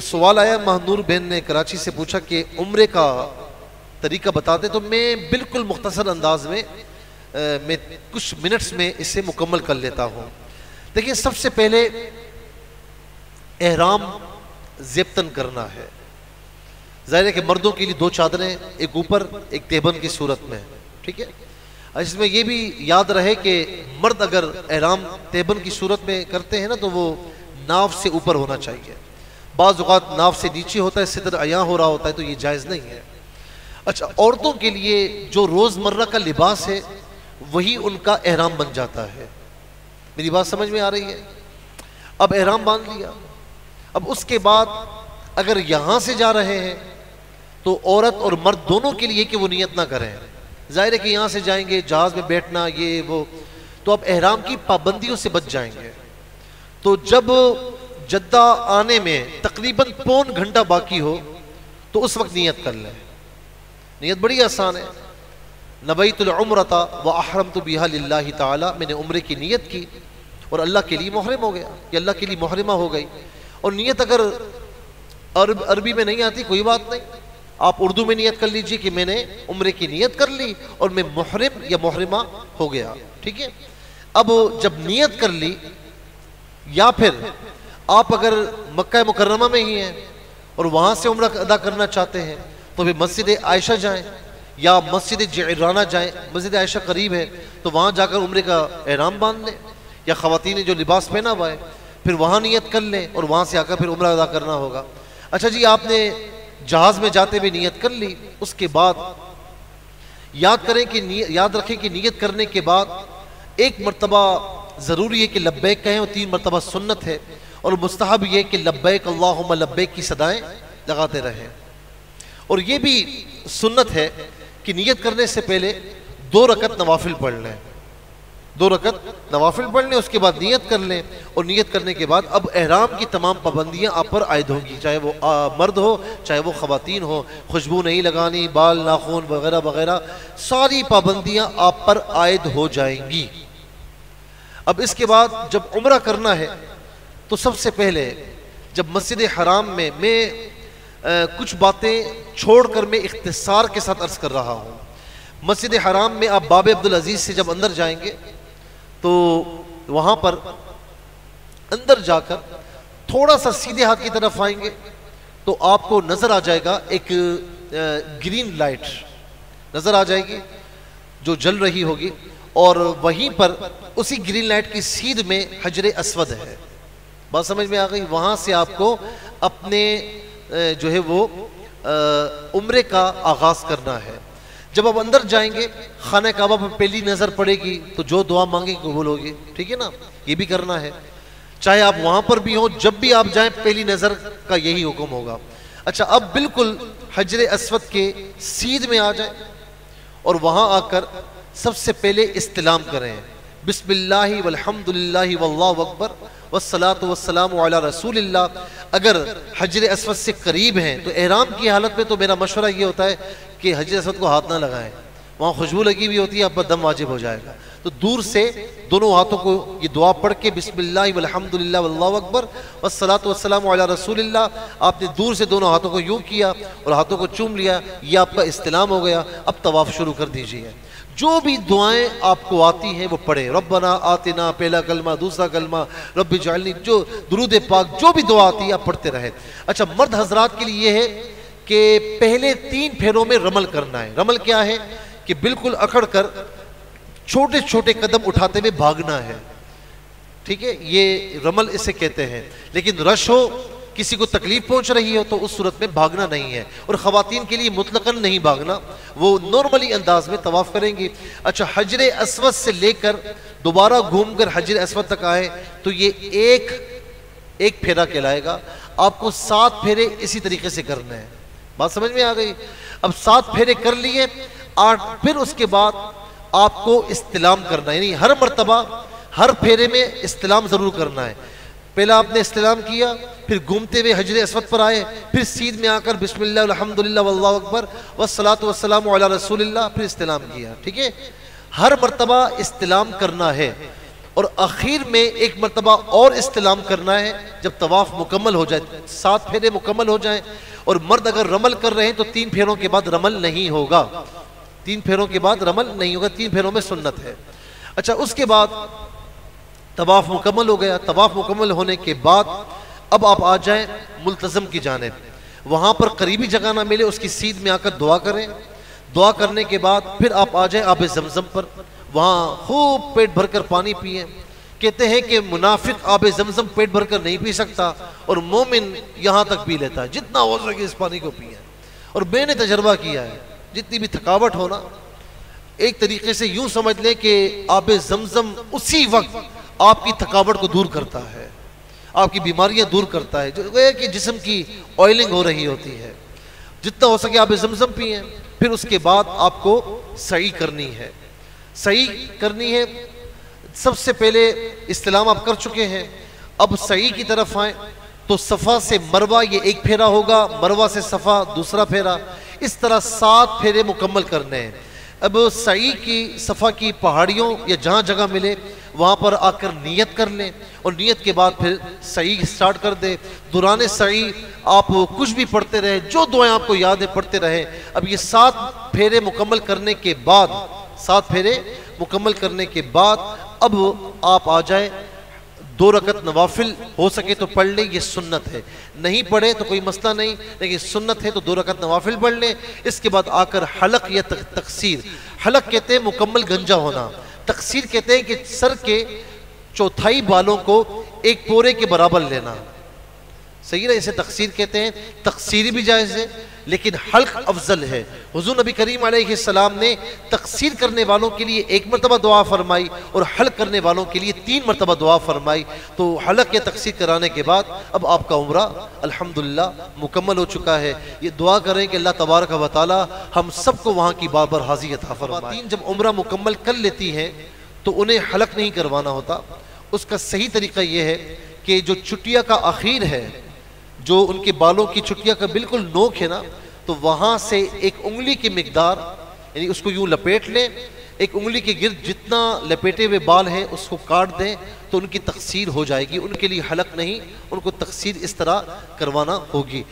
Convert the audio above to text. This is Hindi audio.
सवाल आया, महानूर बहन ने कराची से पूछा कि उम्रे का तरीका बताते, तो मैं बिल्कुल मुख्तसर अंदाज में मैं कुछ मिनट्स में इसे मुकम्मल कर लेता हूँ। देखिए, सबसे पहले एहराम ज़ेबतन करना है। ज़ाहिर है कि मर्दों के लिए 2 चादरें, एक ऊपर एक तेबन की सूरत में, ठीक है। इसमें यह भी याद रहे कि मर्द अगर एहराम तेबन की सूरत में करते हैं ना, तो वो नाव से ऊपर होना चाहिए। बाज़ औक़ात नाव से नीचे होता है, सितर अया हो रहा होता है, तो ये जायज़ नहीं है। अच्छा, औरतों के लिए जो रोज़मर्रा का लिबास है वही उनका एहराम बन जाता है। मेरी बात समझ में आ रही है? अब एहराम बांध लिया, अब उसके बाद अगर यहाँ से जा रहे हैं तो औरत और मर्द दोनों के लिए कि वो नियत ना करें। जाहिर है कि यहाँ से जाएंगे, जहाज़ में बैठना ये वो, तो अब एहराम की पाबंदियों से बच जाएंगे। तो जब जद्दा आने में तकरीबन पौन घंटा बाकी हो तो उस वक्त नियत कर लें। नियत बड़ी आसान है। नबैतुल उम्रता व अहरमतु बिहा लिल्लाहि ताला, मैंने उम्रे की नियत की और अल्लाह के लिए मुहर्रम हो गया, कि अल्लाह के लिए मुहर्रमा हो गई। और नियत अगर अरबी में नहीं आती कोई बात नहीं, आप उर्दू में नियत कर लीजिए कि मैंने उम्रे की नियत कर ली और मैं मुहर्रम या मुहर्रमा हो गया, ठीक है। अब जब नियत कर ली, या फिर आप अगर मक्का मुकर्रमा में ही हैं और वहां से उम्रा अदा करना चाहते हैं तो फिर मस्जिद आयशा जाएं या मस्जिद जिराना जाएं। मस्जिद आयशा करीब है तो वहां जाकर उम्रे का एहराम बांध लें, या ख़वातीन ने जो लिबास पहना हुआ है फिर वहां नियत कर लें और वहां से आकर फिर उम्रा अदा करना होगा। अच्छा जी, आपने जहाज में जाते हुए नियत कर ली, उसके बाद याद रखें कि नियत करने के बाद एक मरतबा ज़रूरी है कि लब्बैक कहें और 3 मरतबा सुन्नत है, और मुस्तहब ये कि लब्बैक अल्लाहुम्मा लब्बैक की सदाएं लगाते रहें। और ये भी सुन्नत है कि नियत करने से पहले 2 रकत नवाफिल पढ़ लें, 2 रकत नवाफिल पढ़ लें, उसके बाद नियत कर लें। और नियत करने के बाद अब एहराम की तमाम पाबंदियां आप पर आयद होंगी, चाहे वो मर्द हो चाहे वो ख़वातीन हो। खुशबू नहीं लगानी, बाल नाखून वगैरह वगैरह सारी पाबंदियां आप पर आयद हो जाएंगी। अब इसके बाद जब उम्रा करना है तो सबसे पहले जब मस्जिद हराम में मैं कुछ बातें छोड़कर मैं इख्तिसार के साथ अर्ज कर रहा हूँ। मस्जिद हराम में आप बाब अब्दुल अजीज से जब अंदर जाएंगे तो वहाँ पर अंदर जाकर थोड़ा सा सीधे हाथ की तरफ आएंगे तो आपको नज़र आ जाएगा एक ग्रीन लाइट नज़र आ जाएगी जो जल रही होगी, और वहीं पर उसी ग्रीन लाइट की सीध में हजर अस्वद है। बात समझ में आ गई? वहाँ से आपको अपने जो है वो उम्रे का आगाज़ करना है। जब आप अंदर जाएंगे खाना काबा पर पहली नज़र पड़ेगी तो जो दुआ मांगे कबूल होगी, ठीक है ना। ये भी करना है, चाहे आप वहाँ पर भी हो, जब भी आप जाएं पहली नज़र का यही हुक्म होगा। अच्छा, अब बिल्कुल हजर अस्वद के सीध में आ जाए और वहाँ आकर सबसे पहले इस्तिलाम करें, बिस्मिल्लाहि वल्हम्दुलिल्लाहि वल्लाहु अकबर वस्सलातु वस्सलामु अला रसूलिल्लाह। अगर हजर अस्वद से करीब हैं तो एहराम की हालत में तो मेरा मशवरा ये होता है कि हजर अस्वद को हाथ ना लगाएं, वहाँ खुशबू लगी हुई होती है, आप पर दम वाजिब हो जाएगा। तो दूर से दोनों हाथों को ये दुआ पढ़ के बिस्मिल्लाहि वल्हम्दुलिल्लाह वल्लाहु अकबर वस्सलातु वस्सलामु अला रसूलिल्लाह, आपने दूर से दोनों हाथों को यूं किया और हाथों को चूम लिया, ये आपका इस्तिलाम हो गया। अब तवाफ शुरू कर दीजिए। जो भी दुआएं आपको आती हैं वो पढ़े, रब्बना आतिना पहला कलमा, दूसरा कलमा, रब्बी जअलनी, जो दुरूद पाक जो भी दुआ आती है आप पढ़ते रहे। अच्छा, मर्द हजरात के लिए ये है कि पहले 3 फेरों में रमल करना है। रमल क्या है कि बिल्कुल अकड़ कर छोटे छोटे कदम उठाते हुए भागना है, ठीक है, ये रमल इसे कहते हैं। लेकिन रश हो, किसी को तकलीफ पहुंच रही हो तो उस सूरत में भागना नहीं है। और ख़वातीन के लिए मुतलकन नहीं भागना, वो नॉर्मली अंदाज में तवाफ करेंगी। अच्छा, हजर अस्वद से लेकर दोबारा घूमकर हजर अस्वद तक आए तो ये एक फेरा कहलाएगा। आपको 7 फेरे इसी तरीके से करने हैं। बात समझ में आ गई? अब 7 फेरे कर लिए, 8 फिर उसके बाद आपको इस्तिलाम करना है, यानी हर मर्तबा हर फेरे में इस्तिलाम जरूर करना है। पहला आपने इस्तिलाम किया, फिर घूमते हुए हजर अस्वद पर आए, फिर सीध में आकर बिस्मिल्लाह अल्हम्दुलिल्लाह वल्लाहु अकबर वस्सलातु वस्सलामु अला रसूलिल्लाह, फिर इस्तिलाम किया, ठीक है। हर मर्तबा इस्तिलाम करना है। और आखिर में एक मरतबा और इस्तिलाम करना है जब तवाफ मुकम्मल हो जाए, 7 फेरे मुकम्मल हो जाएं। और मर्द अगर रमल कर रहे हैं तो 3 फेरों के बाद रमल नहीं होगा, 3 फेरों के बाद रमल नहीं होगा, 3 फेरों में सुन्नत है। अच्छा, उसके बाद तवाफ मुकम्मल हो गया। तवाफ मुकम्मल होने के बाद अब आप आ जाएं मुल्तज़म की जानिब। वहां पर करीबी जगह ना मिले उसकी सीध में आकर दुआ करें। दुआ करने के बाद फिर आप आ जाएं आब ज़मज़म पर, वहां खूब पेट भरकर पानी पिए। कहते हैं कि मुनाफिक आब ज़मज़म पेट भरकर नहीं पी सकता और मोमिन यहां तक पी लेता है, जितना हो सके इस पानी को पिए। और मैंने तजर्बा किया है, जितनी भी थकावट हो ना, एक तरीके से यूं समझ लें कि आब ज़मज़म उसी वक्त आपकी थकावट को दूर करता है, आपकी बीमारियां दूर करता है, जो है कि जिस्म की ऑयलिंग हो रही होती है। जितना हो सके आब ज़मज़म पिए। फिर उसके बाद आपको सई करनी है। सई करनी है, सबसे पहले इस्तिलाम आप कर चुके हैं, अब सई की तरफ आए तो सफ़ा से मरवा ये एक फेरा होगा, मरवा से सफ़ा दूसरा फेरा, इस तरह 7 फेरे मुकम्मल करने हैं। अब सई की सफ़ा की पहाड़ियों या जहाँ जगह मिले वहाँ पर आकर नियत कर लें और नियत के बाद फिर सई स्टार्ट कर दे। दौरान सई आप कुछ भी पढ़ते रहे, जो दुआएं आपको याद है पढ़ते रहे। अब ये 7 फेरे मुकम्मल करने के बाद, 7 फेरे मुकम्मल करने के बाद अब आप आ जाए 2 रकत नवाफिल हो सके तो पढ़ लें, ये सुन्नत है। नहीं पढ़े तो कोई मसला नहीं, लेकिन सुन्नत है तो 2 रकत नवाफिल पढ़ लें। इसके बाद आकर हलक या तकसीर, हलक कहते हैं मुकम्मल गंजा होना, तकसीर कहते हैं कि सर के चौथाई बालों को एक पोरे के बराबर लेना, सही ना, इसे तकसीर कहते हैं। तकसीर भी जायज़ है लेकिन हल्क अफजल है। हुजूर नबी करीम अलैहिस्सलाम ने तकसीर करने वालों के लिए 1 मरतबा दुआ फरमाई और हल्क करने वालों के लिए 3 मरतबा दुआ फरमाई। तो हल्क या तकसीर कराने के बाद अब आपका उम्रा अल्हम्दुलिल्लाह मुकम्मल हो चुका है। ये दुआ करें कि अल्लाह तबारक व तआला हम सबको वहाँ की बाबर हाज़ी अता फरमाए। जब उम्रा मुकम्मल कर लेती हैं तो उन्हें हल्क नहीं करवाना होता। उसका सही तरीका यह है कि जो चुटिया का आखिर है, जो उनके बालों की चुटिया का बिल्कुल नोक है ना, तो वहां से एक उंगली की मिकदार, यानी उसको यूं लपेट लें, एक उंगली के गिर्द जितना लपेटे हुए बाल हैं उसको काट दें तो उनकी तकसीर हो जाएगी। उनके लिए हलक नहीं, उनको तकसीर इस तरह करवाना होगी।